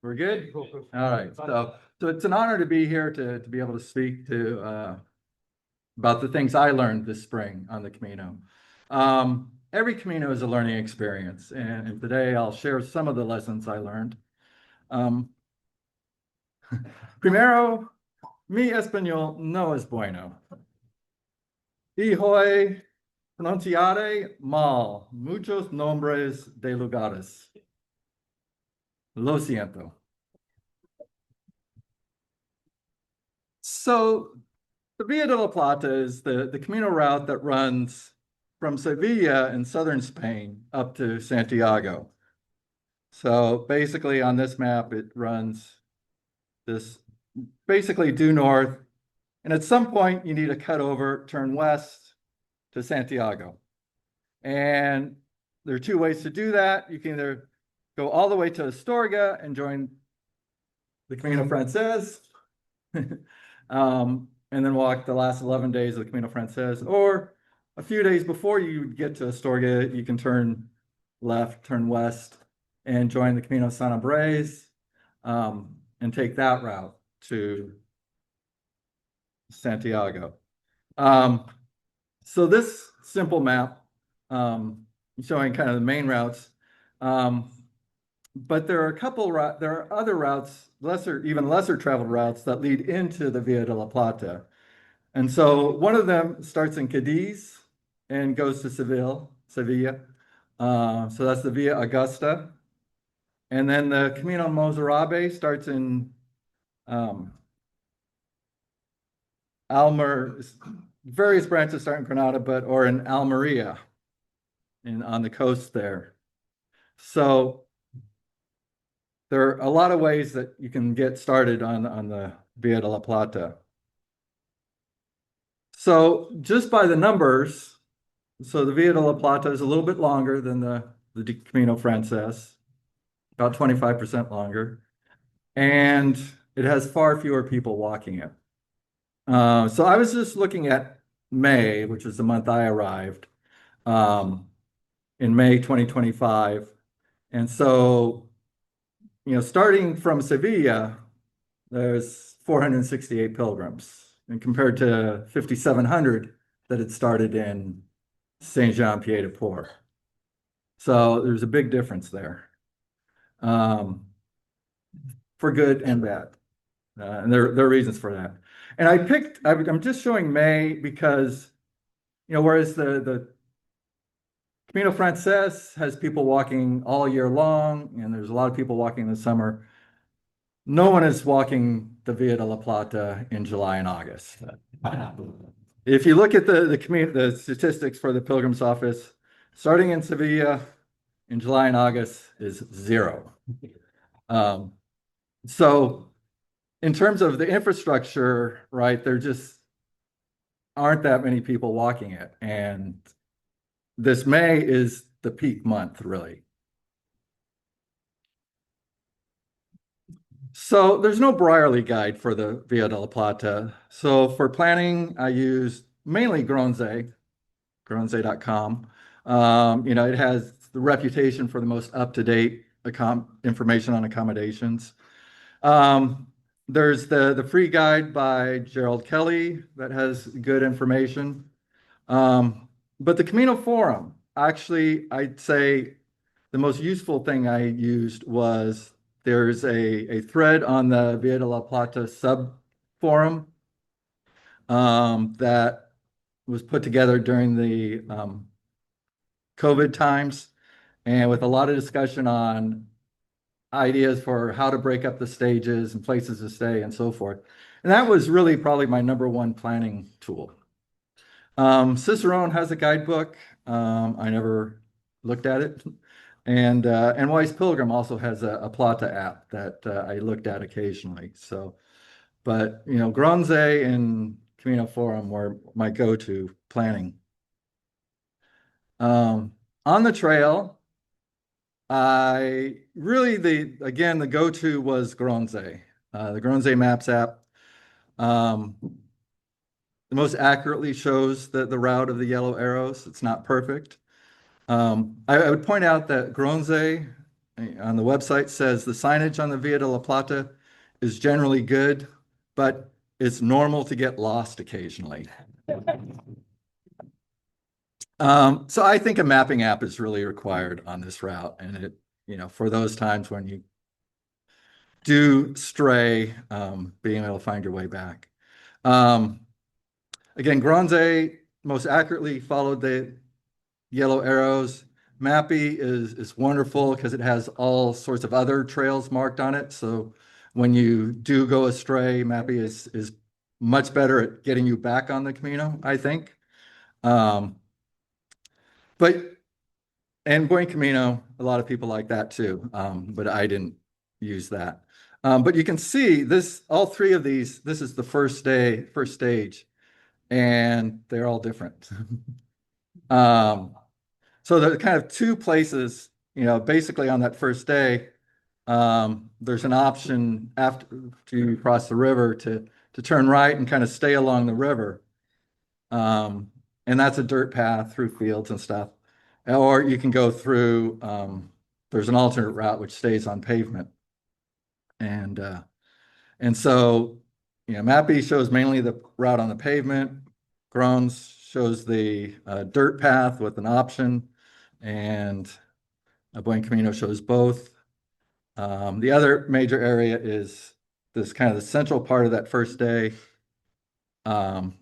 We're good? All right, so it's an honor to be here to be able to speak to about the things I learned this spring on the Camino. Every Camino is a learning experience, and today I'll share some of the lessons I learned. Primero, mi español no es bueno. Y hoy pronunciaré mal muchos nombres de lugares. Lo siento. So the Via de la Plata is the Camino route that runs from Sevilla in southern Spain up to Santiago. So basically on this map, it runs this basically due north. And at some point, you need to cut over, turn west to Santiago. And there are two ways to do that. You can either go all the way to Astorga and join the Camino Frances, and then walk the last 11 days of the Camino Frances, or a few days before you get to Astorga, you can turn left, turn west, and join the Camino Sanabrés, and take that route to Santiago. So this simple map showing kind of the main routes, but there are other routes, even lesser traveled routes that lead into the Via de la Plata. And so one of them starts in Cadiz and goes to Seville. So that's the Via Augusta. And then the Camino Mozarabe starts in various branches start in Granada, or in Almeria on the coast there. So there are a lot of ways that you can get started on the Via de la Plata. So just by the numbers, so the Via de la Plata is a little bit longer than the Camino Frances, about 25% longer, and it has far fewer people walking it. So I was just looking at May, which is the month I arrived, in May 2025. And so, starting from Sevilla, there's 468 pilgrims, and compared to 5,700 that had started in Saint-Jean-Pied-de-Port. So there's a big difference there, for good and bad. And there are reasons for that. And I'm just showing May because, whereas the Camino Frances has people walking all year long, and there's a lot of people walking in the summer, no one is walking the Via de la Plata in July and August. If you look at the statistics for the Pilgrim's Office, starting in Sevilla in July and August is 0. So in terms of the infrastructure, right, there just aren't that many people walking it. And this May is the peak month, really. So there's no Brierley guide for the Via de la Plata. So for planning, I used mainly Gronze.com. It has the reputation for the most up-to-date information on accommodations. There's the free guide by Gerald Kelly that has good information. But the Camino Forum, actually, I'd say the most useful thing I used was there's a thread on the Via de la Plata sub forum that was put together during the COVID times, and with a lot of discussion on ideas for how to break up the stages and places to stay and so forth. And that was really probably my #1 planning tool. Cicerone has a guidebook. I never looked at it. And Wise Pilgrim also has a Plata app that I looked at occasionally. So, but Gronze and Camino Forum were my go-to planning. On the trail, the go-to was Gronze, the Gronze Maps app. The most accurately shows the route of the yellow arrows. It's not perfect. I would point out that Gronze on the website says the signage on the Via de la Plata is generally good, but it's normal to get lost occasionally. So I think a mapping app is really required on this route, and for those times when you do stray, being able to find your way back. Again, Gronze most accurately followed the yellow arrows. Mappy is wonderful because it has all sorts of other trails marked on it. So when you do go astray, Mappy is much better at getting you back on the Camino, I think. And Buen Camino, a lot of people like that too, but I didn't use that. But you can see all three of these, this is the first stage, and they're all different. So there are kind of two places, basically on that first day, there's an option after you cross the river to turn right and kind of stay along the river. And that's a dirt path through fields and stuff. Or you can go through, there's an alternate route which stays on pavement. And so, Mappy shows mainly the route on the pavement. Groans shows the dirt path with an option, and Buen Camino shows both. The other major area is this kind of the central part of that first day. The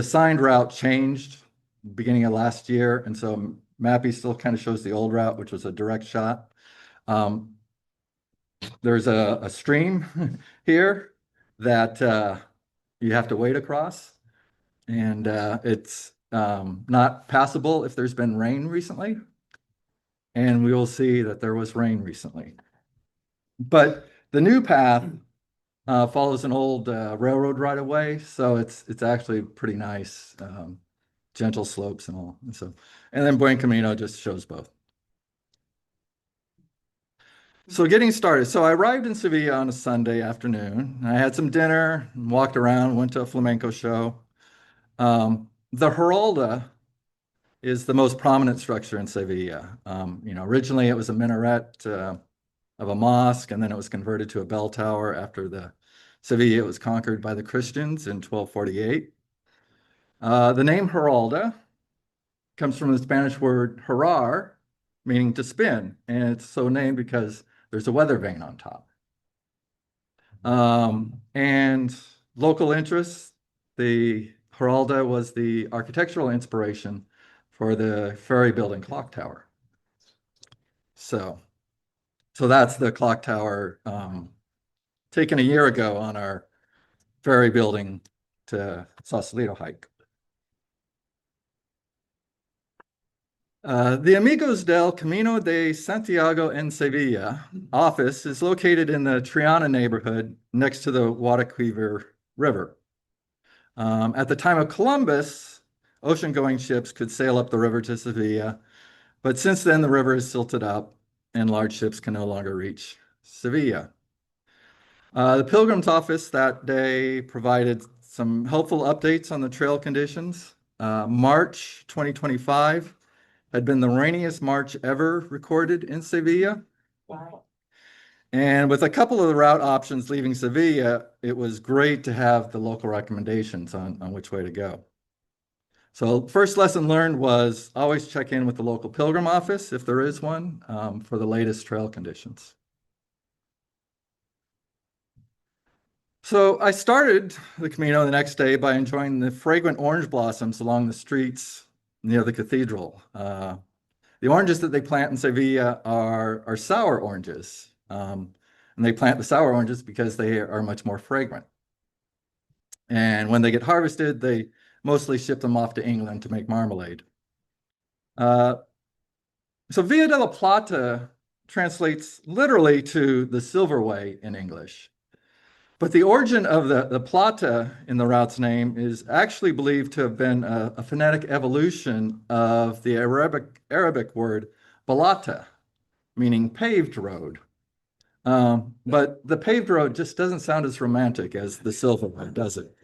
signed route changed beginning of last year, and so Mappy still kind of shows the old route, which was a direct shot. There's a stream here that you have to wade across, and it's not passable if there's been rain recently. And we will see that there was rain recently. But the new path follows an old railroad right of way, so it's actually pretty nice, gentle slopes and all. And then Buen Camino just shows both. So getting started. So I arrived in Seville on a Sunday afternoon. I had some dinner, walked around, went to a flamenco show. The Giralda is the most prominent structure in Seville. Originally it was a minaret of a mosque, and then it was converted to a bell tower after Seville was conquered by the Christians in 1248. The name Giralda comes from the Spanish word girar, meaning to spin, and it's so named because there's a weather vane on top. And local interests, the Giralda was the architectural inspiration for the ferry building clock tower. So that's the clock tower taken a year ago on our ferry building to Sausalito hike. The Amigos del Camino de Santiago en Sevilla office is located in the Triana neighborhood next to the Guadalquivir River. At the time of Columbus, ocean-going ships could sail up the river to Sevilla, but since then the river is silted up and large ships can no longer reach Sevilla. The Pilgrim's office that day provided some helpful updates on the trail conditions. March 2025 had been the rainiest March ever recorded in Sevilla. Wow. And with a couple of the route options leaving Sevilla, it was great to have the local recommendations on which way to go. So first lesson learned was always check in with the local pilgrim office, if there is one, for the latest trail conditions. So I started the Camino the next day by enjoying the fragrant orange blossoms along the streets near the cathedral. The oranges that they plant in Sevilla are sour oranges. And they plant the sour oranges because they are much more fragrant. And when they get harvested, they mostly ship them off to England to make marmalade. So Via de la Plata translates literally to the silver way in English. But the origin of the Plata in the route's name is actually believed to have been a phonetic evolution of the Arabic word balata, meaning paved road. But the paved road just doesn't sound as romantic as the silver one, does it?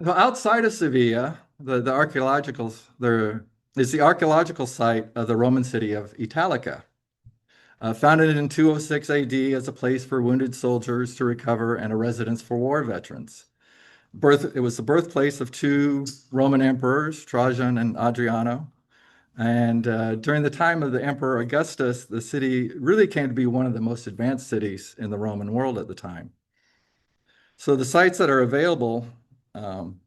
Outside of Sevilla, the archaeological there is the archaeological site of the Roman city of Italica, founded in 206 AD as a place for wounded soldiers to recover and a residence for war veterans. It was the birthplace of two Roman emperors, Trajan and Adriano. And during the time of the Emperor Augustus, the city really came to be one of the most advanced cities in the Roman world at the time. So the sites that are available um,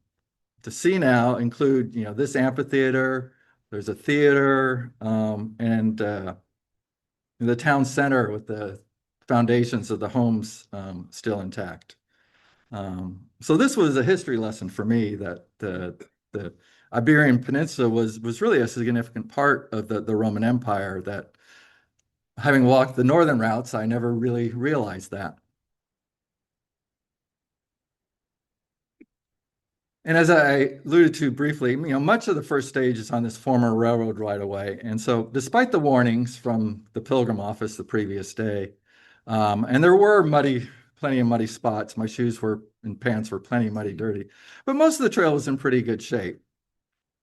to see now include, this amphitheater. There's a theater and the town center with the foundations of the homes still intact. So this was a history lesson for me that the Iberian Peninsula was really a significant part of the Roman Empire that, having walked the northern routes, I never really realized that. And as I alluded to briefly, much of the first stage is on this former railroad right of way. And so despite the warnings from the Pilgrim office the previous day, and there were plenty of muddy spots. My shoes and pants were plenty muddy, dirty, but most of the trail was in pretty good shape.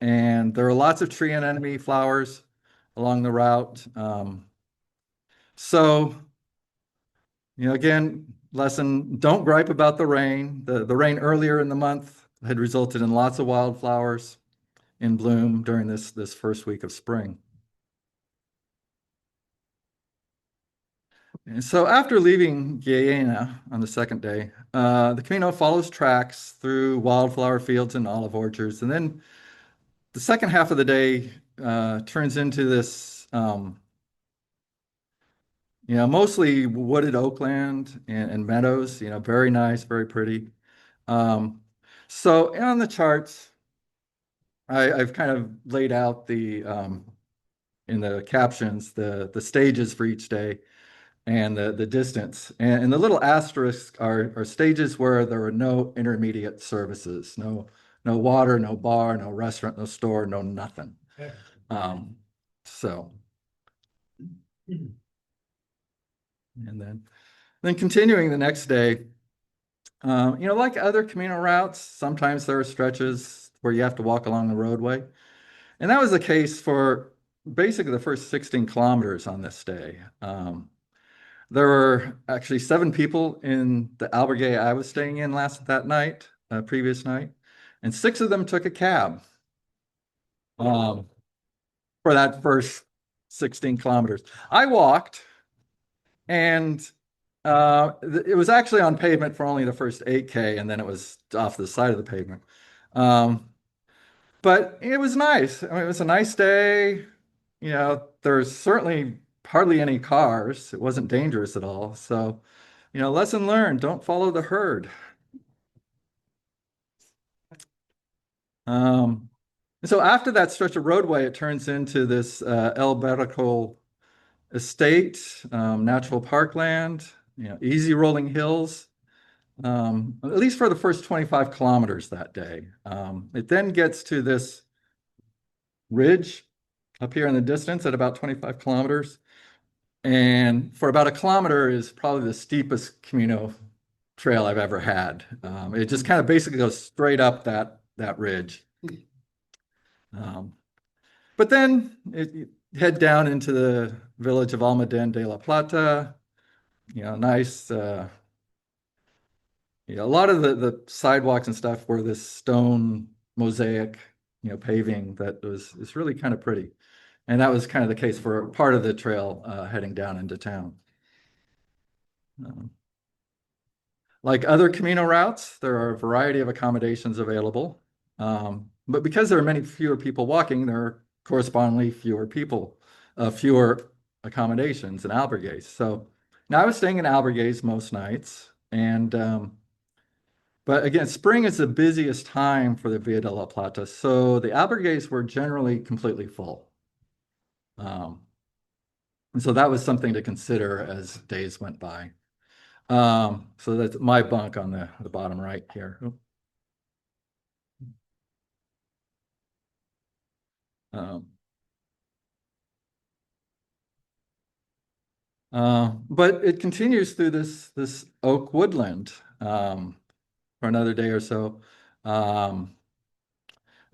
And there are lots of tree anemone flowers along the route. So, again, lesson, don't gripe about the rain. The rain earlier in the month had resulted in lots of wildflowers in bloom during this first week of spring. And so after leaving Guyana on the second day, the Camino follows tracks through wildflower fields and olive orchards. And then the second half of the day turns into this, mostly wooded oakland and meadows, very nice, very pretty. So on the charts, I've kind of laid out in the captions, the stages for each day and the distance. And the little asterisks are stages where there are no intermediate services, no water, no bar, no restaurant, no store, no nothing. So, and then continuing the next day, like other Camino routes, sometimes there are stretches where you have to walk along the roadway. And that was the case for basically the first 16 kilometers on this day. There were actually 7 people in the albergue I was staying in previous night, and 6 of them took a cab um, for that first 16 kilometers. I walked, and it was actually on pavement for only the first 8K, and then it was off the side of the pavement. But it was nice. I mean, it was a nice day. There's certainly hardly any cars. It wasn't dangerous at all. So, lesson learned, don't follow the herd. So after that stretch of roadway, it turns into this El Barraco estate, natural parkland, easy rolling hills, at least for the first 25 kilometers that day. It then gets to this ridge up here in the distance at about 25 kilometers. And for about a kilometer is probably the steepest Camino trail I've ever had. It just kind of basically goes straight up that ridge. But then you head down into the village of Almaden de la Plata, nice, a lot of the sidewalks and stuff were this stone mosaic, paving that is really kind of pretty. And that was kind of the case for part of the trail heading down into town. Like other Camino routes, there are a variety of accommodations available. But because there are many fewer people walking, there are correspondingly fewer accommodations and albergues. So now I was staying in albergues most nights. But again, spring is the busiest time for the Via de la Plata. So the albergues were generally completely full. And so that was something to consider as days went by. So that's my bunk on the bottom right here. Um, but it continues through this oak woodland for another day or so.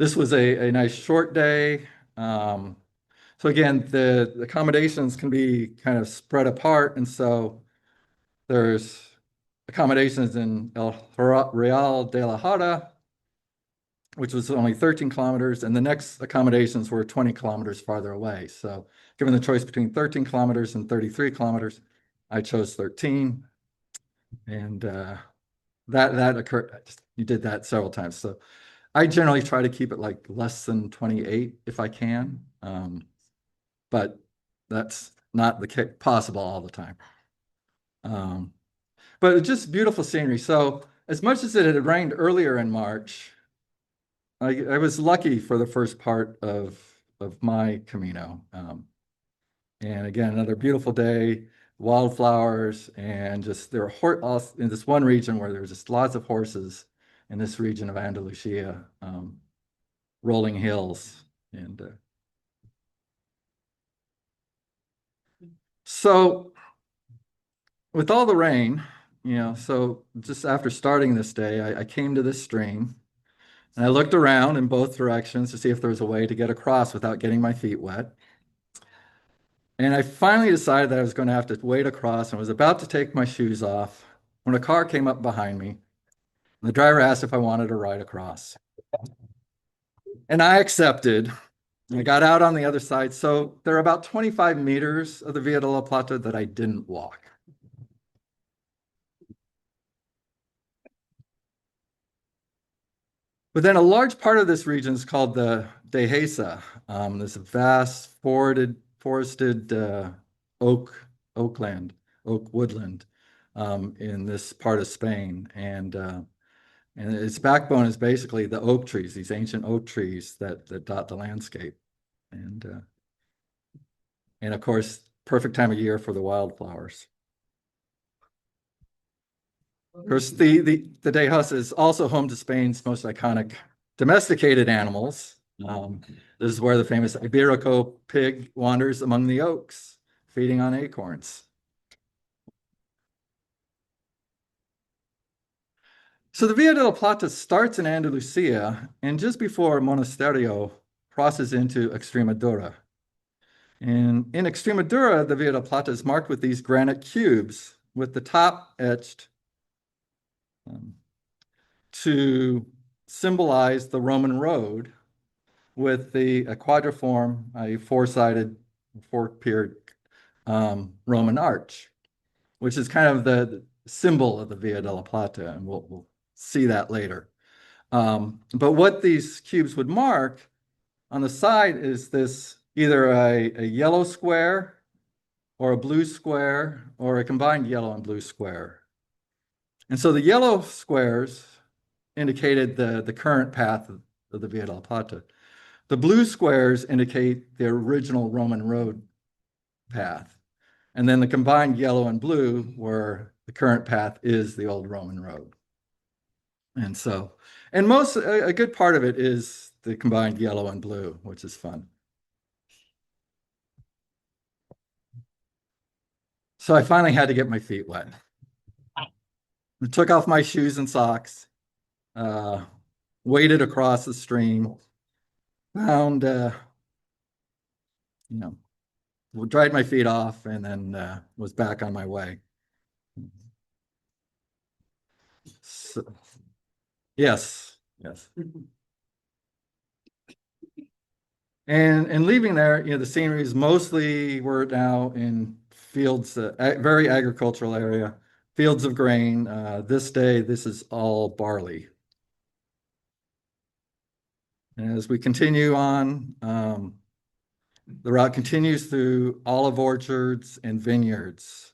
This was a nice short day. Um, so again, the accommodations can be kind of spread apart, and so there's accommodations in El Real de la Jara, which was only 13 kilometers, and the next accommodations were 20 kilometers farther away. So given the choice between 13 kilometers and 33 kilometers, I chose 13. And that occurred, you did that several times. So I generally try to keep it like less than 28 if I can. But that's not possible all the time. Um, but it's just beautiful scenery. So as much as it had rained earlier in March, I was lucky for the first part of my Camino. And again, another beautiful day, wildflowers, and just there are in this one region where there's just lots of horses in this region of Andalusia, rolling hills. And so with all the rain, so just after starting this day, I came to this stream and I looked around in both directions to see if there was a way to get across without getting my feet wet. And I finally decided that I was going to have to wade across and was about to take my shoes off when a car came up behind me. And the driver asked if I wanted to ride across. And I accepted. I got out on the other side. So there are about 25 meters of the Via de la Plata that I didn't walk. But then a large part of this region is called the Dehesa. This vast forested oak woodland in this part of Spain. And its backbone is basically the oak trees, these ancient oak trees that dot the landscape. And and of course, perfect time of year for the wildflowers. Of course, the Dehesa is also home to Spain's most iconic domesticated animals. This is where the famous Iberico pig wanders among the oaks, feeding on acorns. So the Via de la Plata starts in Andalusia, and just before Monasterio crosses into Extremadura. And in Extremadura, the Via de la Plata is marked with these granite cubes, with the top etched to symbolize the Roman road, with a quadriform, a four-sided, four-piered Roman arch, which is kind of the symbol of the Via de la Plata, and we'll see that later. But what these cubes would mark on the side is this either a yellow square or a blue square or a combined yellow and blue square. And so the yellow squares indicated the current path of the Via de la Plata. The blue squares indicate the original Roman road path. And then the combined yellow and blue, where the current path is the old Roman road. And so, and a good part of it is the combined yellow and blue, which is fun. So I finally had to get my feet wet. I took off my shoes and socks, waded across the stream, found, dried my feet off, and then was back on my way. So, yes. And leaving there, the sceneries mostly were now in fields, very agricultural area, fields of grain. This day, this is all barley. And as we continue on, the route continues through olive orchards and vineyards,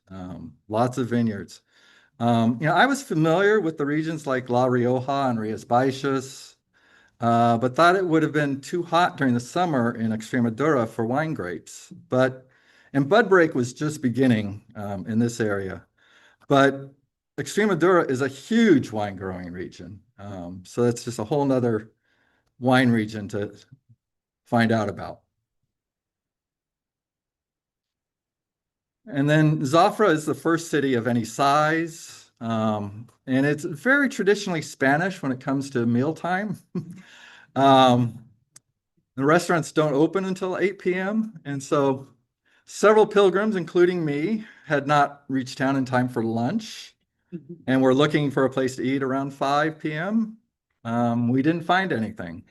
lots of vineyards. I was familiar with the regions like La Rioja and Rías Baixas, but thought it would have been too hot during the summer in Extremadura for wine grapes. And bud break was just beginning in this area. But Extremadura is a huge wine growing region. So that's just a whole nother wine region to find out about. And then Zafra is the first city of any size. And it's very traditionally Spanish when it comes to mealtime. The restaurants don't open until 8 p.m. And so several pilgrims, including me, had not reached town in time for lunch and were looking for a place to eat around 5 p.m. We didn't find anything.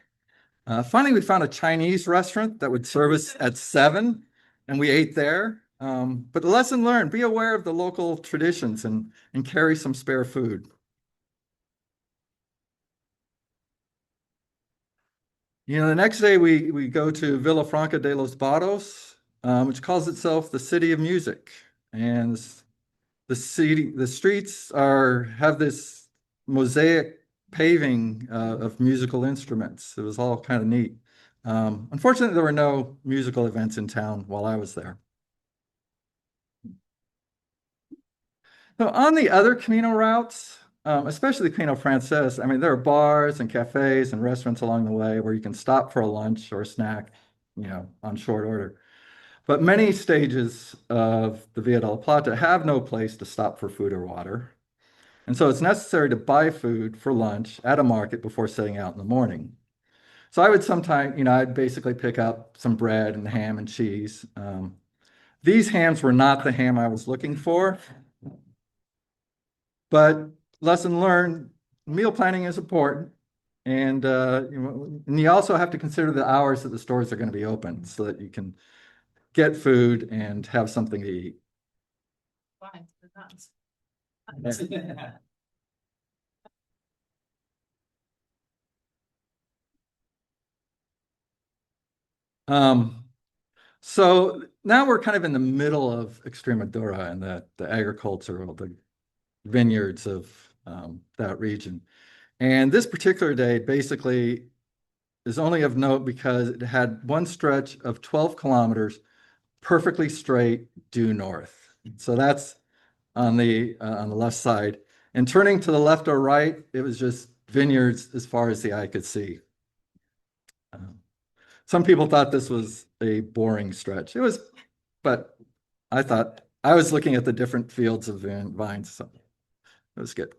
Finally, we found a Chinese restaurant that would serve us at 7, and we ate there. But the lesson learned, be aware of the local traditions and carry some spare food. The next day we go to Villafranca de los Barros, which calls itself the City of Music. And the streets have this mosaic paving of musical instruments. It was all kind of neat. Unfortunately, there were no musical events in town while I was there. So on the other Camino routes, especially the Camino Frances, I mean, there are bars and cafes and restaurants along the way where you can stop for a lunch or a snack, on short order. But many stages of the Via de la Plata have no place to stop for food or water. And so it's necessary to buy food for lunch at a market before setting out in the morning. So I would sometimes, I'd basically pick up some bread and ham and cheese. These hams were not the ham I was looking for, but lesson learned, meal planning is important. And you also have to consider the hours that the stores are going to be open so that you can get food and have something to eat. Um, so now we're kind of in the middle of Extremadura and the agricultural, the vineyards of that region. And this particular day basically is only of note because it had one stretch of 12 kilometers perfectly straight due north. So that's on the left side. And turning to the left or right, it was just vineyards as far as the eye could see. Some people thought this was a boring stretch. It was, but I thought I was looking at the different fields of vines, so it was good.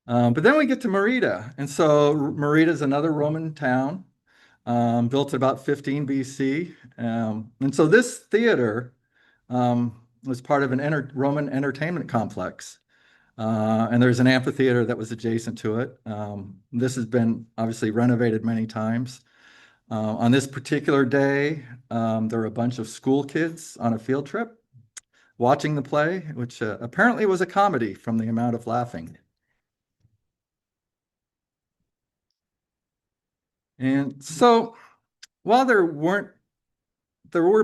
But then we get to Merida, and so Merida is another Roman town, built at about 15 BC. And so this theater was part of an Roman entertainment complex. And there's an amphitheater that was adjacent to it. This has been obviously renovated many times. On this particular day, there were a bunch of school kids on a field trip watching the play, which apparently was a comedy from the amount of laughing. And so while there were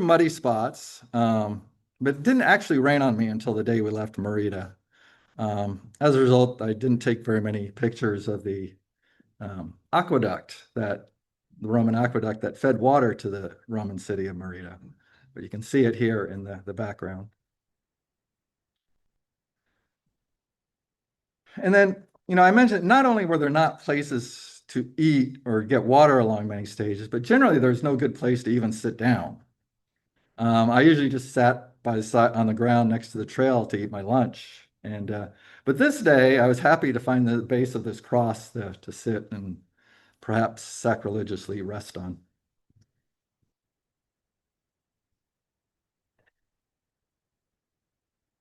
muddy spots, but it didn't actually rain on me until the day we left Merida. As a result, I didn't take very many pictures of the the Roman aqueduct that fed water to the Roman city of Merida. But you can see it here in the background. And then, I mentioned not only were there not places to eat or get water along many stages, but generally there's no good place to even sit down. I usually just sat by the side on the ground next to the trail to eat my lunch. But this day I was happy to find the base of this cross to sit and perhaps sacrilegiously rest on.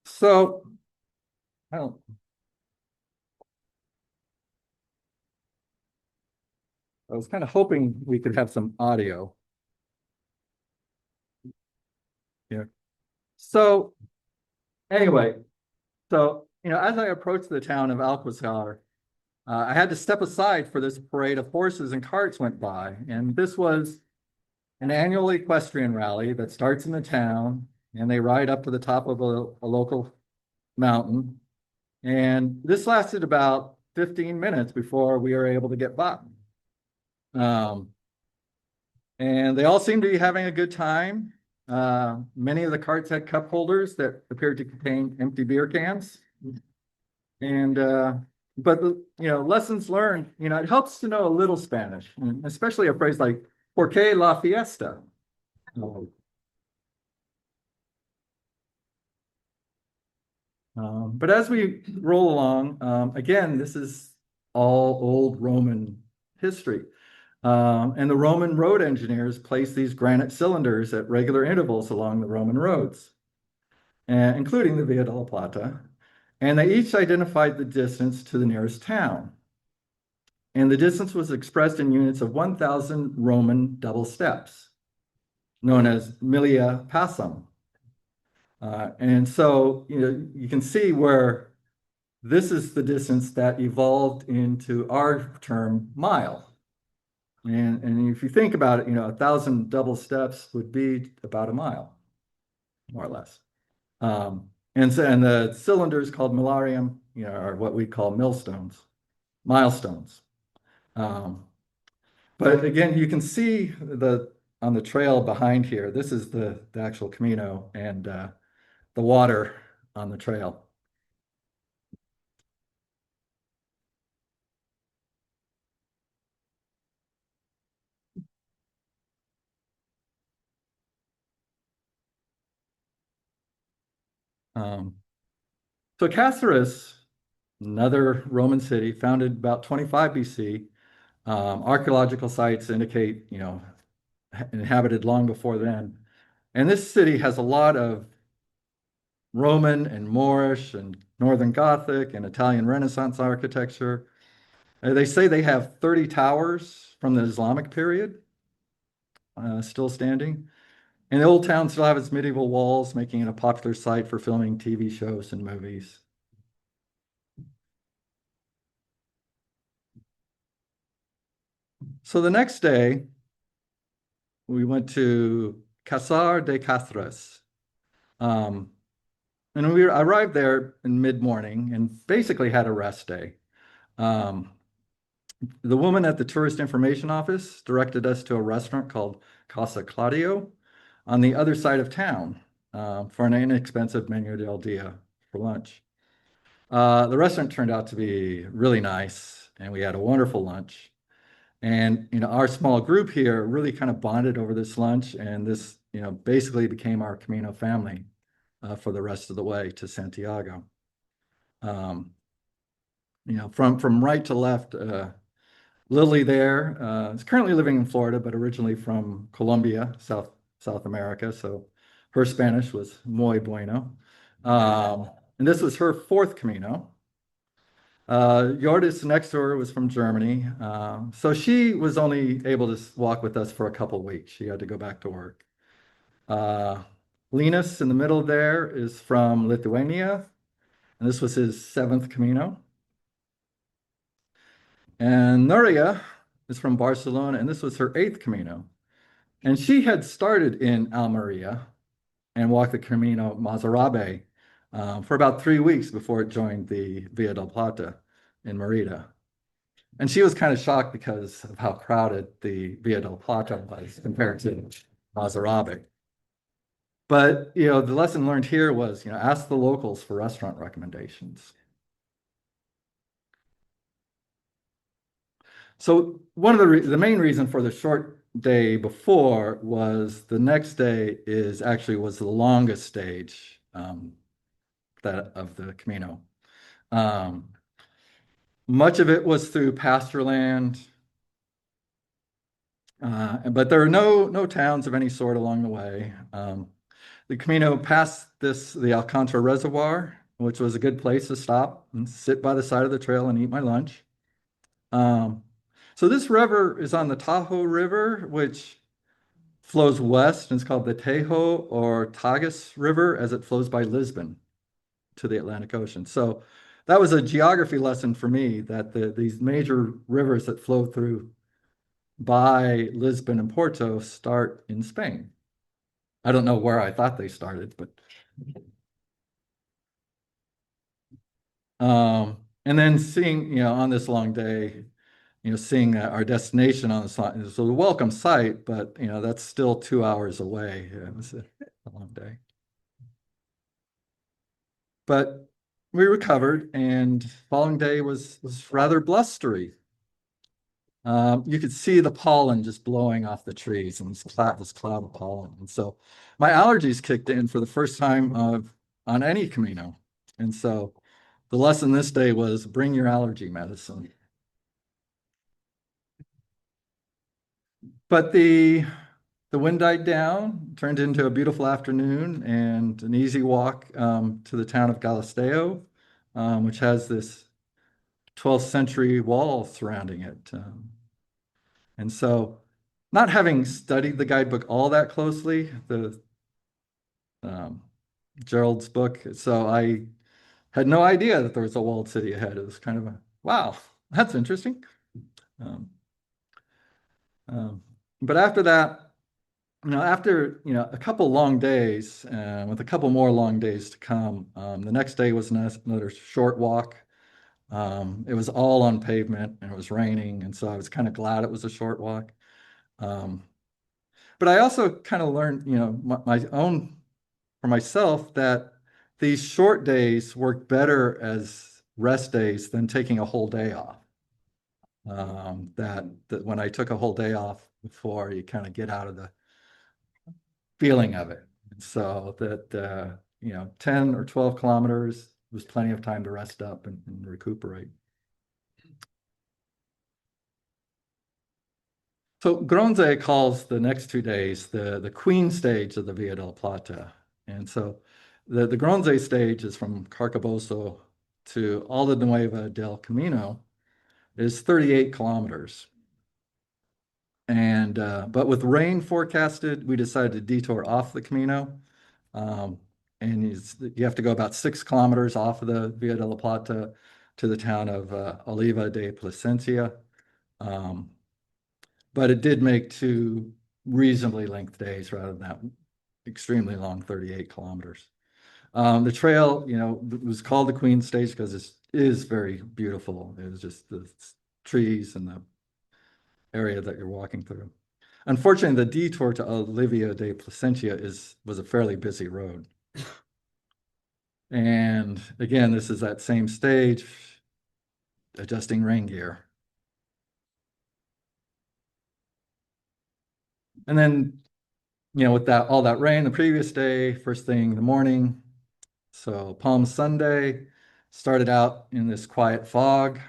So I don't, I was kind of hoping we could have some audio. Yeah. So anyway, as I approached the town of Alcazar, I had to step aside for this parade of horses and carts went by. And this was an annual equestrian rally that starts in the town and they ride up to the top of a local mountain. And this lasted about 15 minutes before we were able to get by. And they all seemed to be having a good time. Many of the carts had cup holders that appeared to contain empty beer cans. And but lessons learned, it helps to know a little Spanish, especially a phrase like "Por qué la fiesta?" But as we roll along, again, this is all old Roman history. And the Roman road engineers placed these granite cylinders at regular intervals along the Roman roads, including the Via della Plata. And they each identified the distance to the nearest town. And the distance was expressed in units of 1,000 Roman double steps, known as millia passum. And so, you can see where this is the distance that evolved into our term mile. And if you think about it, 1,000 double steps would be about a mile, more or less. And the cylinders called milarium, are what we call millstones, milestones. Um, but again, you can see on the trail behind here, this is the actual Camino and the water on the trail. Um, so Cáceres, another Roman city, founded about 25 BC. Archaeological sites indicate, inhabited long before then. And this city has a lot of Roman and Moorish and Northern Gothic and Italian Renaissance architecture. They say they have 30 towers from the Islamic period still standing. And the old town still have its medieval walls, making it a popular site for filming TV shows and movies. So the next day, we went to Casar de Cáceres. Um, and we arrived there in mid-morning and basically had a rest day. Um, the woman at the tourist information office directed us to a restaurant called Casa Claudio on the other side of town for an inexpensive menu del dia for lunch. The restaurant turned out to be really nice, and we had a wonderful lunch. And our small group here really kind of bonded over this lunch, and this basically became our Camino family for the rest of the way to Santiago. Um, from right to left, Lily there is currently living in Florida, but originally from Colombia, South America. So her Spanish was muy bueno. And this was her fourth Camino. Yordis next to her was from Germany. So she was only able to walk with us for a couple weeks. She had to go back to work. Linus in the middle there is from Lithuania, and this was his seventh Camino. And Nuria is from Barcelona, and this was her eighth Camino. And she had started in Almeria and walked the Camino Mazarabe for about 3 weeks before it joined the Via del Plata in Merida. And she was kind of shocked because of how crowded the Via del Plata was compared to Mazarabe. But the lesson learned here was, ask the locals for restaurant recommendations. So one of the main reason for the short day before was the next day was the longest stage that of the Camino. Much of it was through pasture land, but there are no towns of any sort along the way. The Camino passed the Alcantara Reservoir, which was a good place to stop and sit by the side of the trail and eat my lunch. So this river is on the Tahoe River, which flows west, and it's called the Tahoe or Tagus River as it flows by Lisbon to the Atlantic Ocean. So that was a geography lesson for me that these major rivers that flow through by Lisbon and Porto start in Spain. I don't know where I thought they started, but and then seeing, on this long day, seeing our destination on the side. It was a welcome sight, but that's still 2 hours away. It was a long day. But we recovered, and following day was rather blustery. You could see the pollen just blowing off the trees and this cloud of pollen. And so my allergies kicked in for the first time on any Camino. And so the lesson this day was bring your allergy medicine. But the wind died down, turned into a beautiful afternoon and an easy walk to the town of Galisteo, which has this 12th century wall surrounding it. And so, not having studied the guidebook all that closely, the um, Gerald's book, so I had no idea that there was a walled city ahead. It was kind of a wow, that's interesting. Um, um, but after that, after a couple long days, with a couple more long days to come, the next day was another short walk. It was all on pavement and it was raining, and so I was kind of glad it was a short walk. Um, but I also kind of learned, my own for myself that these short days work better as rest days than taking a whole day off. That when I took a whole day off before, you kind of get out of the feeling of it. So that 10 or 12 kilometers was plenty of time to rest up and recuperate. So Gronze calls the next 2 days the Queen stage of the Via del Plata. And so the Gronze stage is from Carcaboso to Aldenueva del Camino is 38 kilometers. And but with rain forecasted, we decided to detour off the Camino. Um, and you have to go about 6 kilometers off of the Via de la Plata to the town of Oliva de Plasencia. Um, but it did make 2 reasonably length days rather than that extremely long 38 kilometers. The trail, was called the Queen Stage because it is very beautiful. It was just the trees and the area that you're walking through. Unfortunately, the detour to Olivia de Placentia was a fairly busy road. And again, this is that same stage, adjusting rain gear. And then, with that all that rain the previous day, first thing in the morning. So Palm Sunday started out in this quiet fog.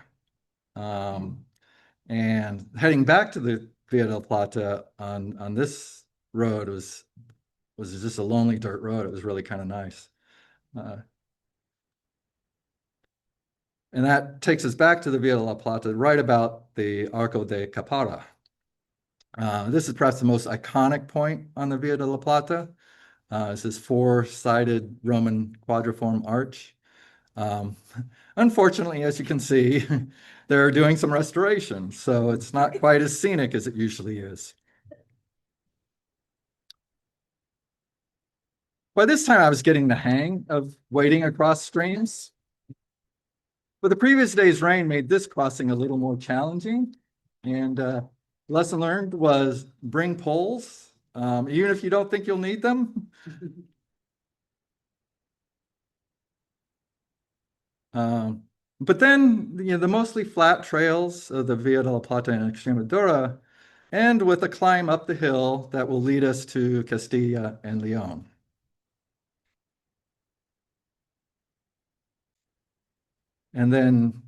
And heading back to the Via del Plata on this road was just a lonely dirt road. It was really kind of nice. Uh, and that takes us back to the Via de la Plata, right about the Arco de Capara. This is perhaps the most iconic point on the Via de la Plata. It's this four-sided Roman quadriform arch. Um, Unfortunately, as you can see, they're doing some restoration, so it's not quite as scenic as it usually is. By this time, I was getting the hang of wading across streams. But the previous day's rain made this crossing a little more challenging. And lesson learned was bring poles, even if you don't think you'll need them. Um, but then, the mostly flat trails of the Via de la Plata and Extremadura end with a climb up the hill that will lead us to Castilla and Leon. And then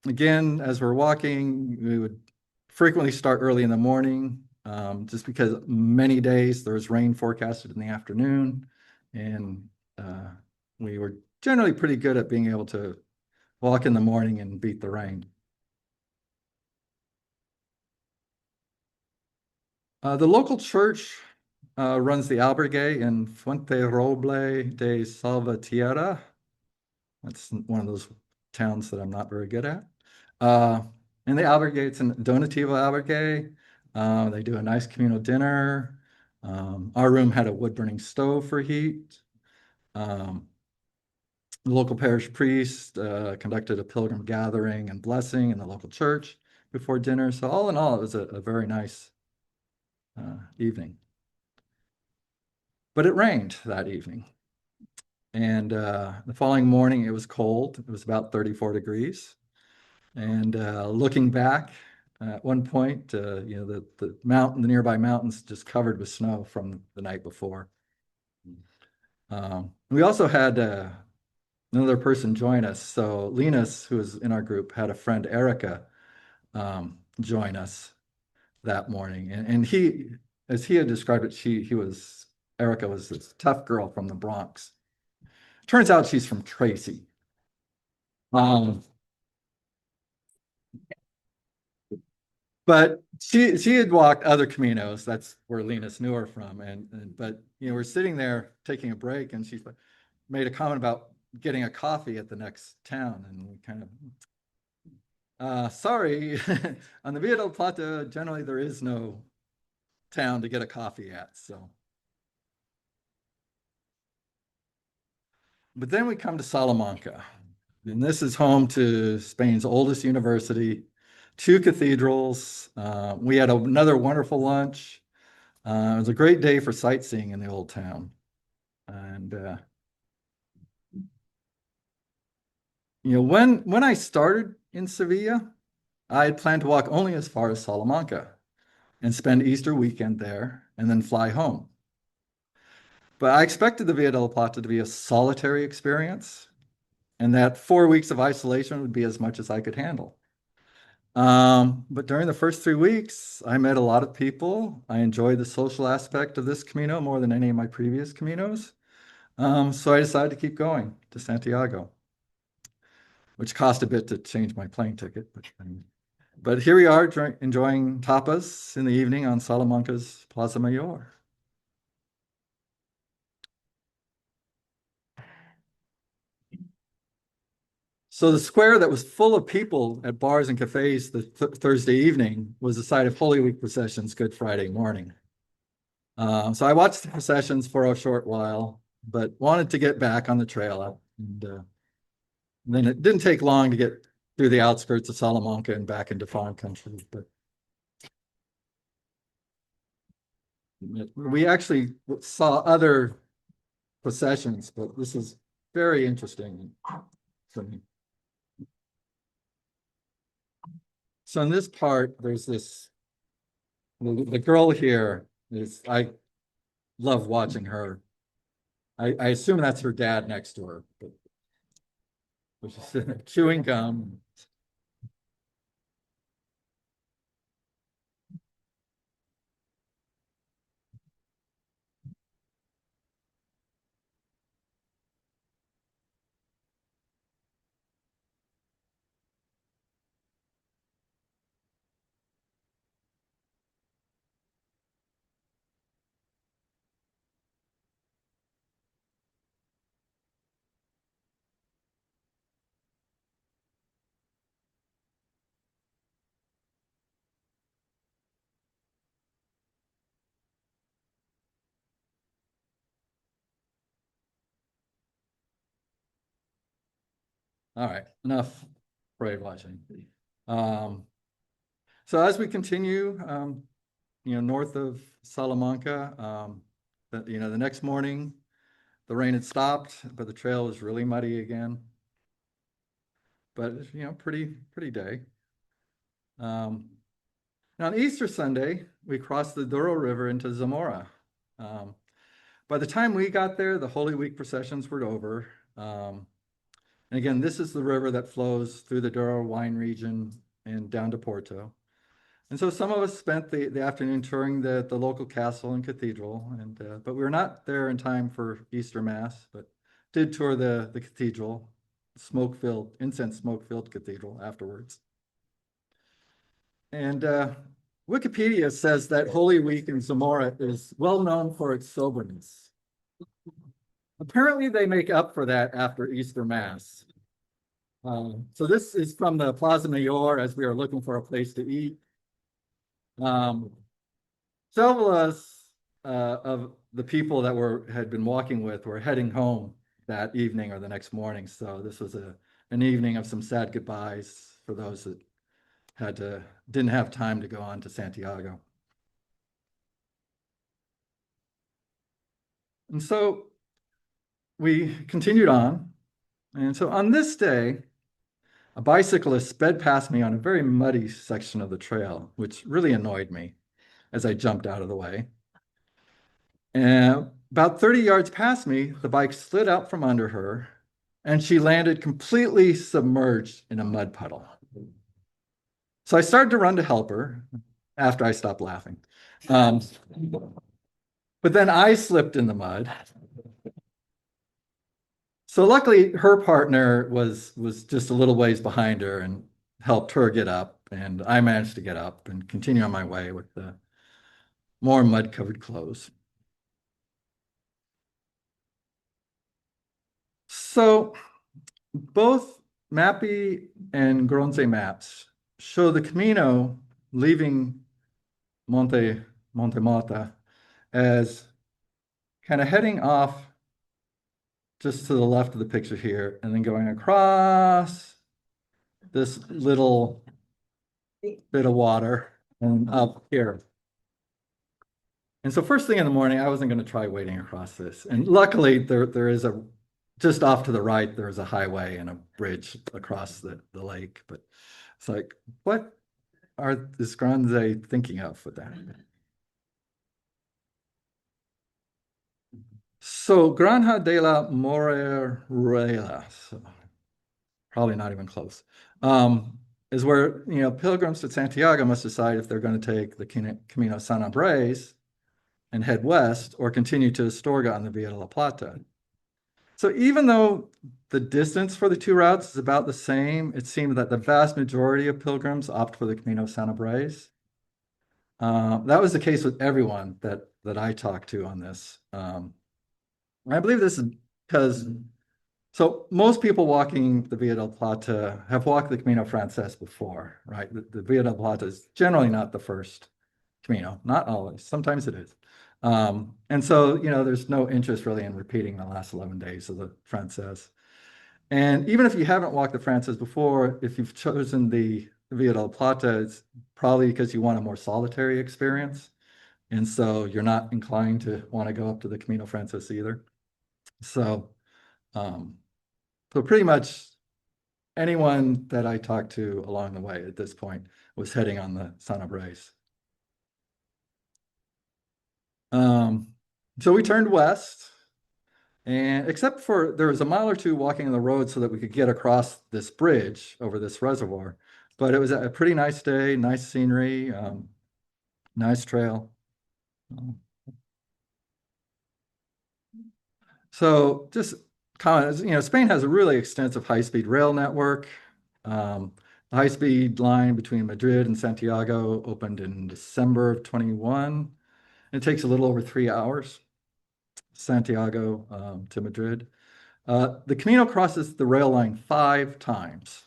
again, as we're walking, we would frequently start early in the morning, just because many days there was rain forecasted in the afternoon, and we were generally pretty good at being able to walk in the morning and beat the rain. The local church runs the albergue in Fuente Roble de Salvatierra. That's one of those towns that I'm not very good at. Uh, and the albergue, it's a donativo albergue. They do a nice communal dinner. Our room had a wood-burning stove for heat. The local parish priest conducted a pilgrim gathering and blessing in the local church before dinner. So all in all, it was a very nice evening. But it rained that evening. And the following morning, it was cold. It was about 34 degrees. And looking back, at one point, the nearby mountains just covered with snow from the night before. We also had another person join us. So Linus, who was in our group, had a friend, Erica, join us. that morning. And he, as he had described it, Erica was this tough girl from the Bronx. Turns out she's from Tracy. Um, but she had walked other Caminos. That's where Linus knew her from. But we're sitting there taking a break, and she made a comment about getting a coffee at the next town, and we kind of sorry, on the Via del Plata, generally there is no town to get a coffee at. So, but then we come to Salamanca, and this is home to Spain's oldest university, two cathedrals. We had another wonderful lunch. It was a great day for sightseeing in the old town. And when I started in Sevilla, I had planned to walk only as far as Salamanca and spend Easter weekend there and then fly home. But I expected the Via del Plata to be a solitary experience and that 4 weeks of isolation would be as much as I could handle. But during the first 3 weeks, I met a lot of people. I enjoyed the social aspect of this Camino more than any of my previous Caminos. So I decided to keep going to Santiago, which cost a bit to change my plane ticket. But here we are enjoying tapas in the evening on Salamanca's Plaza Mayor. So the square that was full of people at bars and cafes the Thursday evening was the site of Holy Week processions Good Friday morning. So I watched the processions for a short while, but wanted to get back on the trail. And then it didn't take long to get through the outskirts of Salamanca and back into farm country. But we actually saw other processions, but this is very interesting for me. So in this part, there's the girl here I love watching her. I assume that's her dad next to her, but which is chewing gum. All right, enough parade watching. Um, so as we continue, north of Salamanca, the next morning, the rain had stopped, but the trail was really muddy again. But pretty day. Now on Easter Sunday, we crossed the Douro River into Zamora. By the time we got there, the Holy Week processions were over. And again, this is the river that flows through the Douro wine region and down to Porto. And so some of us spent the afternoon touring the local castle and cathedral, but we were not there in time for Easter Mass, but did tour the cathedral, incense smoke-filled cathedral afterwards. And Wikipedia says that Holy Week in Zamora is well known for its soberness. Apparently, they make up for that after Easter Mass. So this is from the Plaza Mayor as we are looking for a place to eat. Several of the people that had been walking with were heading home that evening or the next morning. So this was an evening of some sad goodbyes for those that didn't have time to go on to Santiago. And so we continued on. And so on this day, a bicyclist sped past me on a very muddy section of the trail, which really annoyed me as I jumped out of the way. And about 30 yards past me, the bike slid out from under her and she landed completely submerged in a mud puddle. So I started to run to help her. after I stopped laughing. Um, but then I slipped in the mud. So luckily her partner was just a little ways behind her and helped her get up. And I managed to get up and continue on my way with the more mud-covered clothes. So both Mappy and Gronze maps show the Camino leaving Monte Mata as kind of heading off just to the left of the picture here and then going across this little bit of water and up here. And so first thing in the morning, I wasn't going to try wading across this. And luckily there is a just off to the right, there's a highway and a bridge across the lake. But it's like, what are is Granze thinking of with that? So Granja de la Morerela, so probably not even close, is where pilgrims to Santiago must decide if they're going to take the Camino Sanabrés and head west or continue to Astorga on the Via de la Plata. So even though the distance for the two routes is about the same, it seems that the vast majority of pilgrims opt for the Camino Sanabrés. That was the case with everyone that I talked to on this. I believe this is because so most people walking the Via del Plata have walked the Camino Frances before, right? The Via del Plata is generally not the first Camino, not always. Sometimes it is. And so, there's no interest really in repeating the last 11 days of the Frances. And even if you haven't walked the Frances before, if you've chosen the Via del Plata, it's probably because you want a more solitary experience. And so you're not inclined to want to go up to the Camino Frances either. So, um, so pretty much anyone that I talked to along the way at this point was heading on the Sanabres. So we turned west, and except for there was a mile or two walking on the road so that we could get across this bridge over this reservoir. But it was a pretty nice day, nice scenery, nice trail. So just comment, Spain has a really extensive high-speed rail network. The high-speed line between Madrid and Santiago opened in December of 21. It takes a little over 3 hours, Santiago to Madrid. The Camino crosses the rail line 5 times.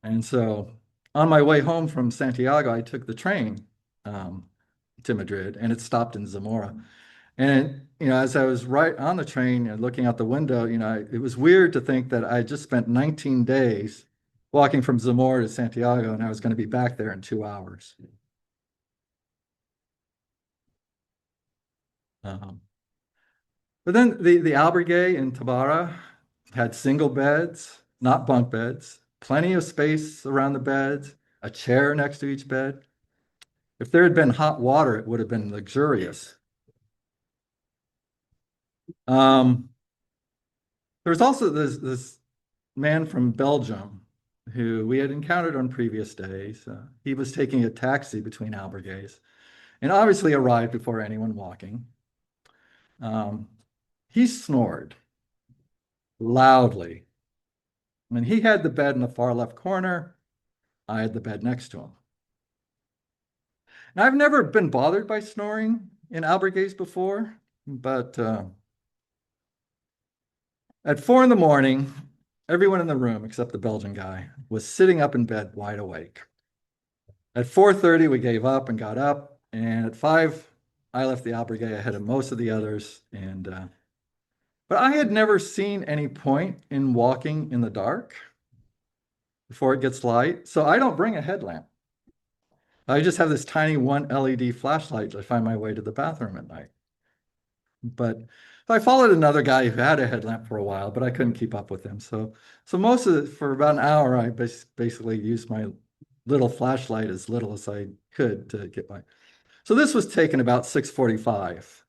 And so on my way home from Santiago, I took the train to Madrid and it stopped in Zamora. And, as I was right on the train and looking out the window, it was weird to think that I just spent 19 days walking from Zamora to Santiago and I was going to be back there in 2 hours. Um, but then the albergue in Tabara had single beds, not bunk beds, plenty of space around the beds, a chair next to each bed. If there had been hot water, it would have been luxurious. Um, there was also this man from Belgium who we had encountered on previous days. He was taking a taxi between albergues and obviously arrived before anyone walking. He snored loudly. And he had the bed in the far left corner. I had the bed next to him. And I've never been bothered by snoring in albergues before, but at 4 in the morning, everyone in the room except the Belgian guy was sitting up in bed wide awake. At 4:30, we gave up and got up, and at 5, I left the albergue ahead of most of the others. But I had never seen any point in walking in the dark before it gets light, so I don't bring a headlamp. I just have this tiny 1 LED flashlight to find my way to the bathroom at night. But I followed another guy who had a headlamp for a while, but I couldn't keep up with him. So most of it, for about an hour, I basically used my little flashlight as little as I could to get by. So this was taken about 6:45.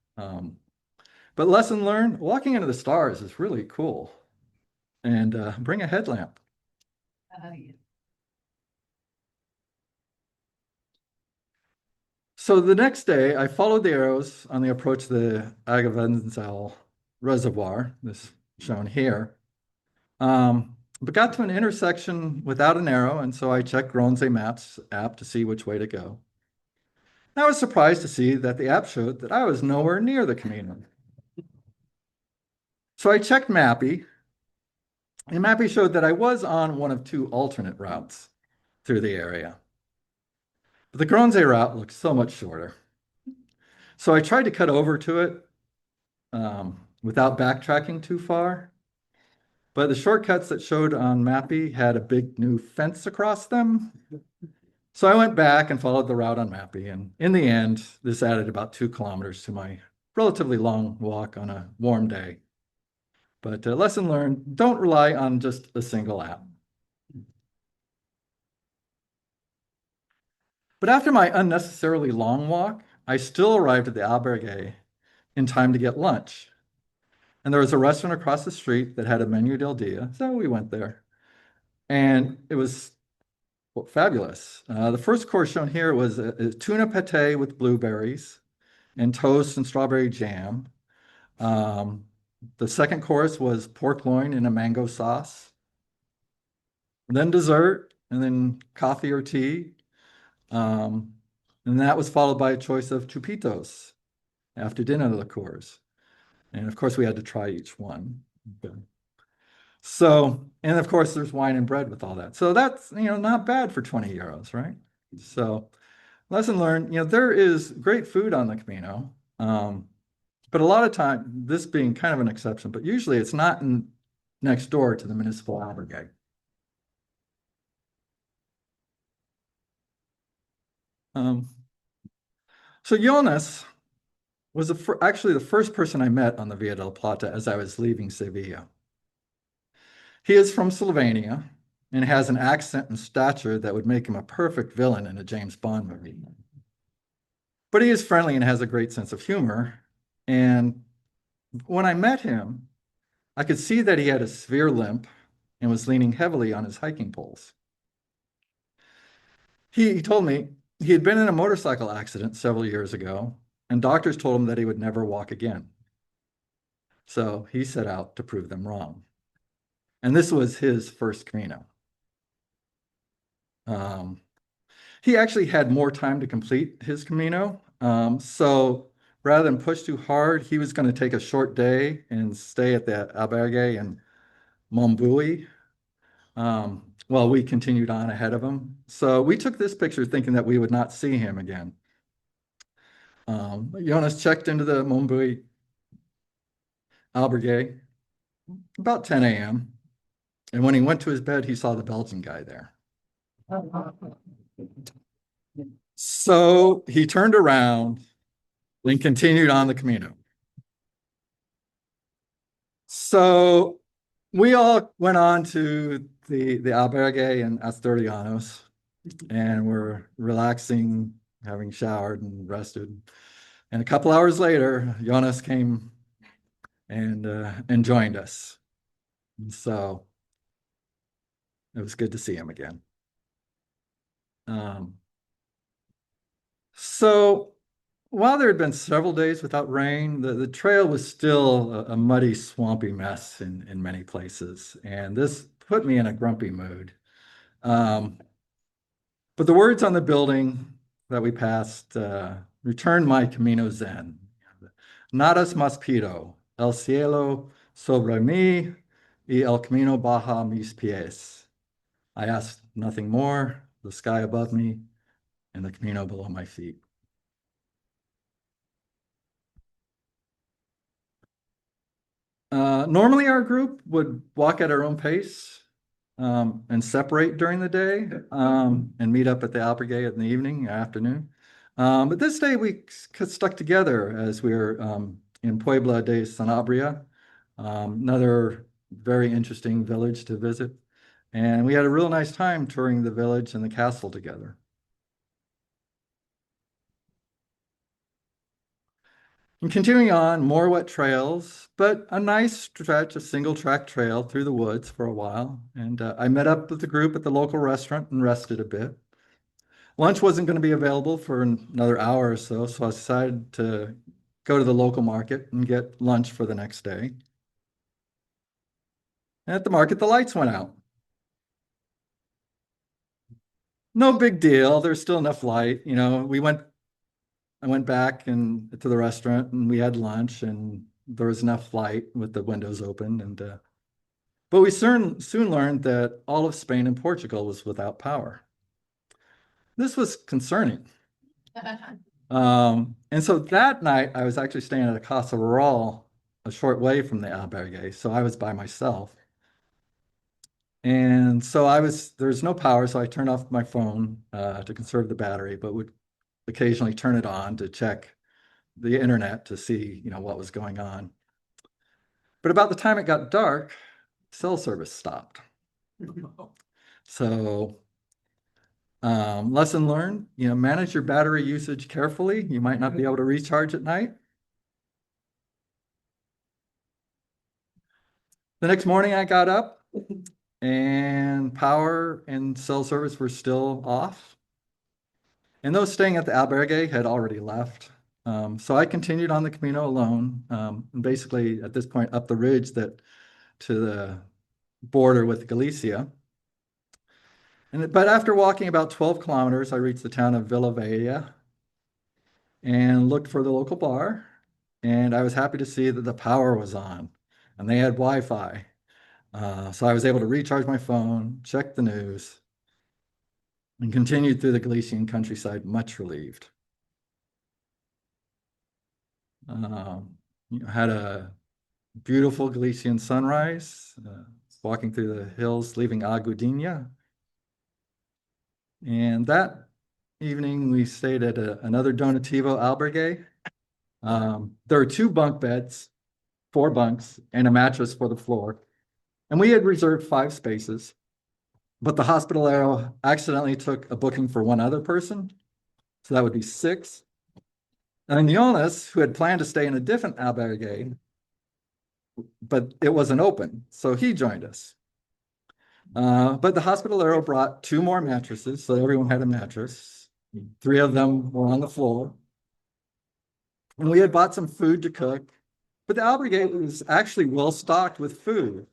But lesson learned, walking into the stars is really cool. And bring a headlamp. So the next day, I followed the arrows on the approach to the Agavenzal Reservoir, this shown here, but got to an intersection without an arrow, and so I checked Gronze Maps app to see which way to go. I was surprised to see that the app showed that I was nowhere near the Camino. So I checked Mappy, and Mappy showed that I was on one of two alternate routes through the area. But the Gronze route looked so much shorter. So I tried to cut over to it without backtracking too far. But the shortcuts that showed on Mappy had a big new fence across them. So I went back and followed the route on Mappy. And in the end, this added about 2 kilometers to my relatively long walk on a warm day. But lesson learned, don't rely on just a single app. But after my unnecessarily long walk, I still arrived at the albergue in time to get lunch. And there was a restaurant across the street that had a menu del dia, so we went there. And it was fabulous. The first course shown here was a tuna pate with blueberries and toast and strawberry jam. Um, the second course was pork loin in a mango sauce. Then dessert, and then coffee or tea. Um, and that was followed by a choice of chupitos after dinner liqueurs. And of course, we had to try each one. Okay. So, and of course, there's wine and bread with all that. So that's, not bad for 20 euros, right? So, lesson learned, there is great food on the Camino. But a lot of time, this being kind of an exception, but usually it's not next door to the municipal albergue. Um, so Jonas was actually the first person I met on the Via del Plata as I was leaving Seville. He is from Slovenia and has an accent and stature that would make him a perfect villain in a James Bond movie. But he is friendly and has a great sense of humor. And when I met him, I could see that he had a severe limp and was leaning heavily on his hiking poles. He told me he had been in a motorcycle accident several years ago, and doctors told him that he would never walk again. So he set out to prove them wrong. And this was his first Camino. He actually had more time to complete his Camino. So rather than push too hard, he was going to take a short day and stay at the albergue in Montbui while we continued on ahead of him. So we took this picture thinking that we would not see him again. Jonas checked into the Montbui albergue about 10 a.m. And when he went to his bed, he saw the Belgian guy there. So he turned around and continued on the Camino. So we all went on to the albergue in Asturianos and were relaxing, having showered and rested. And a couple hours later, Jonas came and joined us. And so it was good to see him again. So while there had been several days without rain, the trail was still a muddy, swampy mess in many places. And this put me in a grumpy mood. But the words on the building that we passed returned my Camino Zen. Nadas más pido, el cielo sobre mí y el camino baja mis pies. I asked nothing more, the sky above me and the Camino below my feet. Normally our group would walk at our own pace and separate during the day and meet up at the albergue in the evening, afternoon. But this day we stuck together as we were in Puebla de Sanabria, another very interesting village to visit. And we had a real nice time touring the village and the castle together. And continuing on, more wet trails, but a nice stretch of single track trail through the woods for a while. And I met up with the group at the local restaurant and rested a bit. Lunch wasn't going to be available for another hour or so, so I decided to go to the local market and get lunch for the next day. And at the market, the lights went out. No big deal. There's still enough light. I went back and to the restaurant and we had lunch and there was enough light with the windows open. But we soon learned that all of Spain and Portugal was without power. This was concerning. And so that night, I was actually staying at a Casa Rural a short way from the albergue, so I was by myself. And so there's no power, so I turned off my phone to conserve the battery, but would occasionally turn it on to check the internet to see, what was going on. But about the time it got dark, cell service stopped. So lesson learned, manage your battery usage carefully. You might not be able to recharge at night. The next morning I got up and power and cell service were still off. And those staying at the albergue had already left. So I continued on the Camino alone, and basically at this point up the ridge to the border with Galicia. But after walking about 12 kilometers, I reached the town of Villavella and looked for the local bar. And I was happy to see that the power was on and they had Wi-Fi. So I was able to recharge my phone, check the news, and continued through the Galician countryside, much relieved. Had a beautiful Galician sunrise, walking through the hills, leaving Agudinha. And that evening, we stayed at another Donativo albergue. There were 2 bunk beds, 4 bunks, and a mattress for the floor. And we had reserved 5 spaces, but the hospitalero accidentally took a booking for 1 other person. So that would be 6. And Jonas, who had planned to stay in a different albergue, but it wasn't open, so he joined us. But the hospitalero brought 2 more mattresses, so everyone had a mattress. 3 of them were on the floor. And we had bought some food to cook, but the albergue was actually well stocked with food.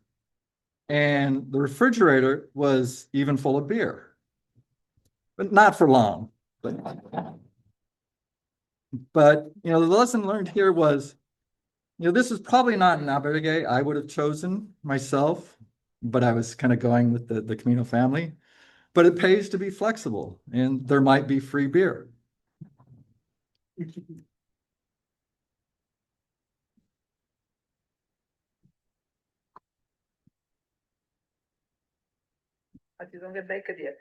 And the refrigerator was even full of beer, but not for long. But the lesson learned here was, this is probably not an albergue I would have chosen myself, but I was kind of going with the Camino family. But it pays to be flexible, and there might be free beer. But you don't get naked yet.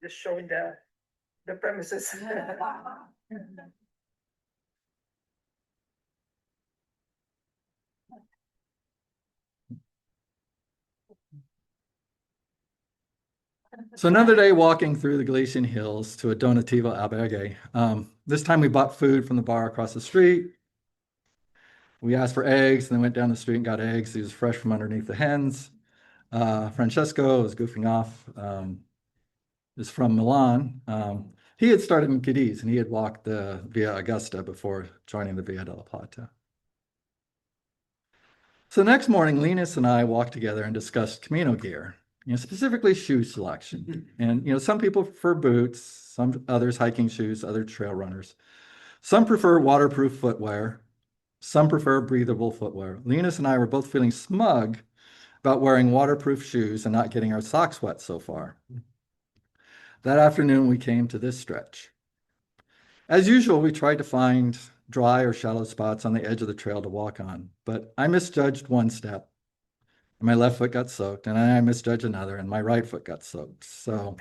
Just showing the premises. So another day walking through the Galician hills to a Donativo albergue. This time we bought food from the bar across the street. We asked for eggs and then went down the street and got eggs. He was fresh from underneath the hens. Francesco was goofing off, is from Milan. He had started in Cadiz and he had walked the Via Augusta before joining the Via della Plata. So the next morning, Linus and I walked together and discussed Camino gear, specifically shoe selection. And, some people prefer boots, some others hiking shoes, other trail runners. Some prefer waterproof footwear. Some prefer breathable footwear. Linus and I were both feeling smug about wearing waterproof shoes and not getting our socks wet so far. That afternoon, we came to this stretch. As usual, we tried to find dry or shallow spots on the edge of the trail to walk on, but I misjudged one step. And my left foot got soaked, and I misjudged another, and my right foot got soaked. So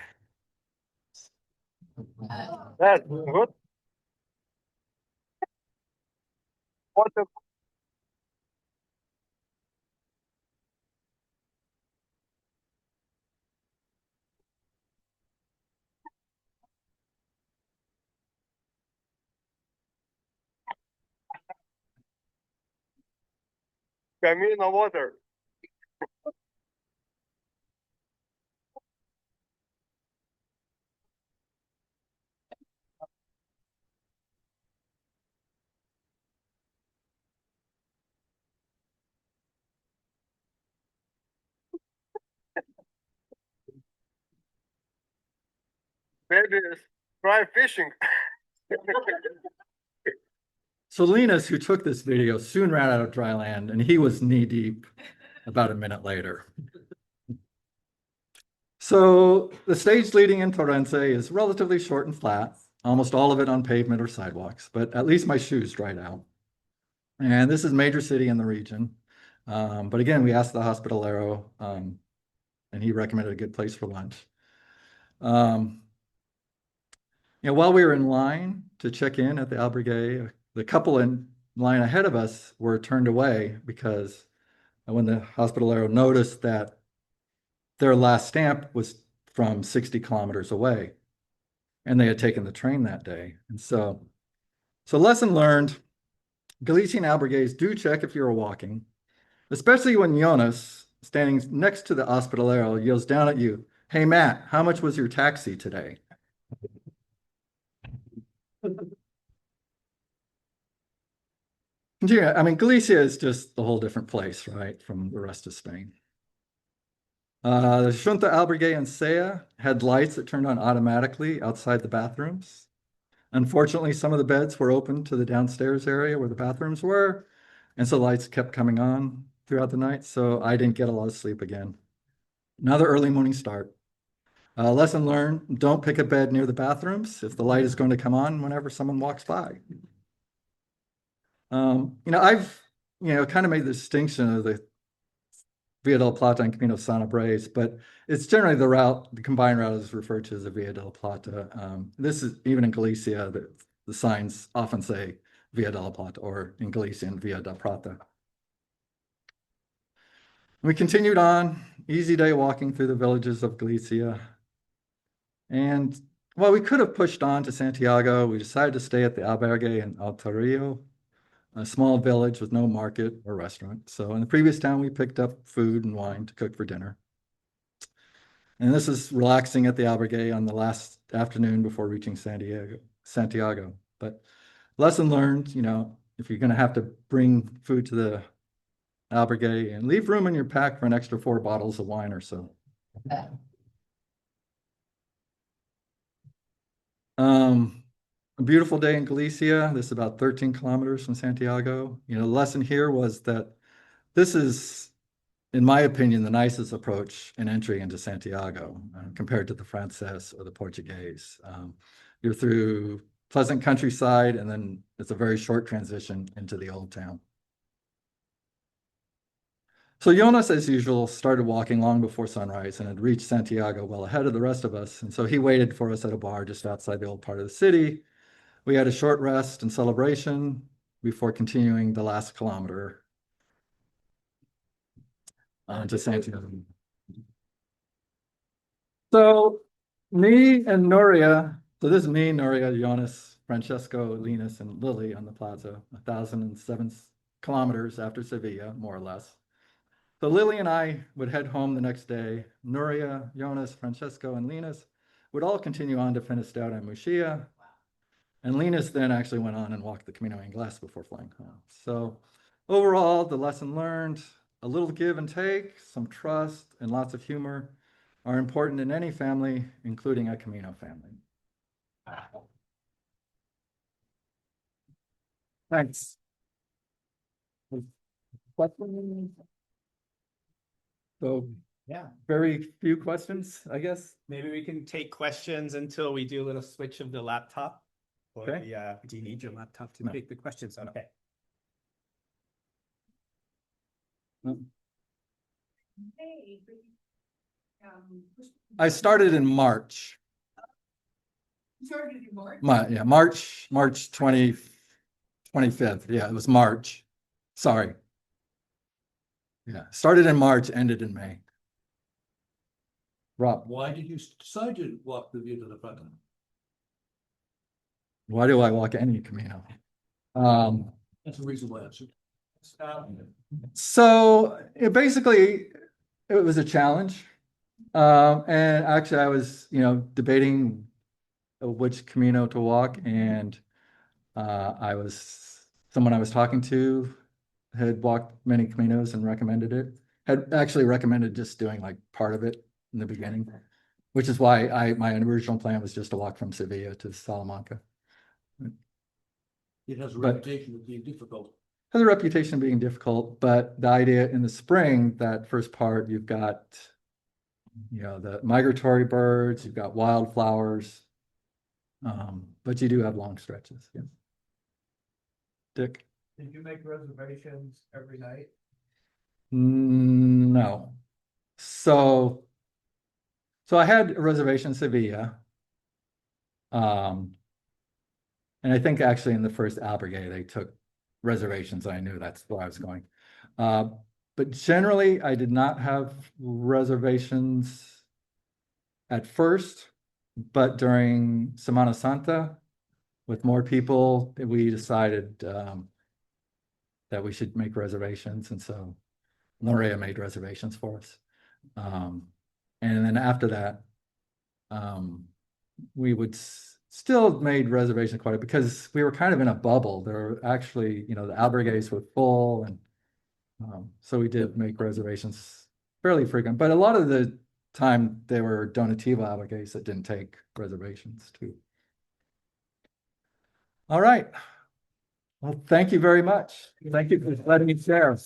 That's good. What the Camino water? at this. Try fishing. So Linus, who took this video, soon ran out of dry land, and he was knee deep about a minute later. So the stage leading in Torrance is relatively short and flat, almost all of it on pavement or sidewalks, but at least my shoes dried out. And this is a major city in the region. But again, we asked the hospitalero, and he recommended a good place for lunch. While we were in line to check in at the albergue, the couple in line ahead of us were turned away because when the hospitalero noticed that their last stamp was from 60 kilometers away, and they had taken the train that day. And so lesson learned, Galician albergues do check if you're walking, especially when Jonas, standing next to the hospitalero, yells down at you, "Hey, Matt, how much was your taxi today?" Yeah, I mean, Galicia is just a whole different place, right, from the rest of Spain. The Junta Albergue in Seville had lights that turned on automatically outside the bathrooms. Unfortunately, some of the beds were open to the downstairs area where the bathrooms were, and so lights kept coming on throughout the night, so I didn't get a lot of sleep again. Another early morning start. Lesson learned, don't pick a bed near the bathrooms if the light is going to come on whenever someone walks by. I've kind of made the distinction of the Via del Plata and Camino Sanabrés, but it's generally the combined route is referred to as the Via del Plata. This is even in Galicia, the signs often say Via del Plata, or in Galician, Via del Plata. We continued on, easy day walking through the villages of Galicia. And while we could have pushed on to Santiago, we decided to stay at the albergue in Altarillo, a small village with no market or restaurant. So in the previous town, we picked up food and wine to cook for dinner. And this is relaxing at the albergue on the last afternoon before reaching Santiago. But lesson learned, if you're going to have to bring food to the albergue, and leave room in your pack for an extra 4 bottles of wine or so. A beautiful day in Galicia. This is about 13 kilometers from Santiago. The lesson here was that this is, in my opinion, the nicest approach in entry into Santiago compared to the Frances or the Portuguese. You're through pleasant countryside, and then it's a very short transition into the old town. So Jonas, as usual, started walking long before sunrise and had reached Santiago well ahead of the rest of us. And so he waited for us at a bar just outside the old part of the city. We had a short rest and celebration before continuing the last kilometer to Santiago. So me and Nuria, so this is me, Nuria, Jonas, Francesco, Linus, and Lily on the plaza, 1,007 kilometers after Seville, more or less. So Lily and I would head home the next day. Nuria, Jonas, Francesco, and Linus would all continue on to Finisterre and Muxia. And Linus then actually went on and walked the Camino Inglés before flying home. So overall, the lesson learned, a little give and take, some trust, and lots of humor are important in any family, including a Camino family. Thanks. Questions? So, Yeah, very few questions, I guess. maybe we can take questions until we do a little switch of the laptop. Or Okay. do you need your laptop to No. take the questions? Okay. I started in March. Started in March. March 25th. Yeah, it was March. Sorry. Yeah, started in March, ended in May. Rob, Why did you decide to walk the Via de la Plata? why do I walk any Camino? That's a reasonable answer. So basically, it was a challenge. And actually, I was, debating which Camino to walk, and someone I was talking to had walked many Caminos and recommended it. Had actually recommended just doing like part of it in the beginning. which is why my original plan was just to walk from Sevilla to Salamanca. It has a But- reputation of being difficult. Has a reputation of being difficult, but the idea in the spring, that first part, you've got, you know, the migratory birds, you've got wildflowers. But you do have long stretches, yeah. Dick? Did you make reservations every night? No. So I had a reservation in Sevilla. And I think actually in the first albergue, they took reservations. I knew that's where I was going. But generally, I did not have reservations at first, but during Semana Santa, with more people, we decided that we should make reservations, and so Lorea made reservations for us. And then after that, we would still made reservations quite a bit because we were kind of in a bubble. There were actually, you know, the albergues were full, and so we did make reservations fairly frequent. But a lot of the time, there were Donativo albergues that didn't take reservations too. All right. Well, thank you very much. Thank you for letting me share.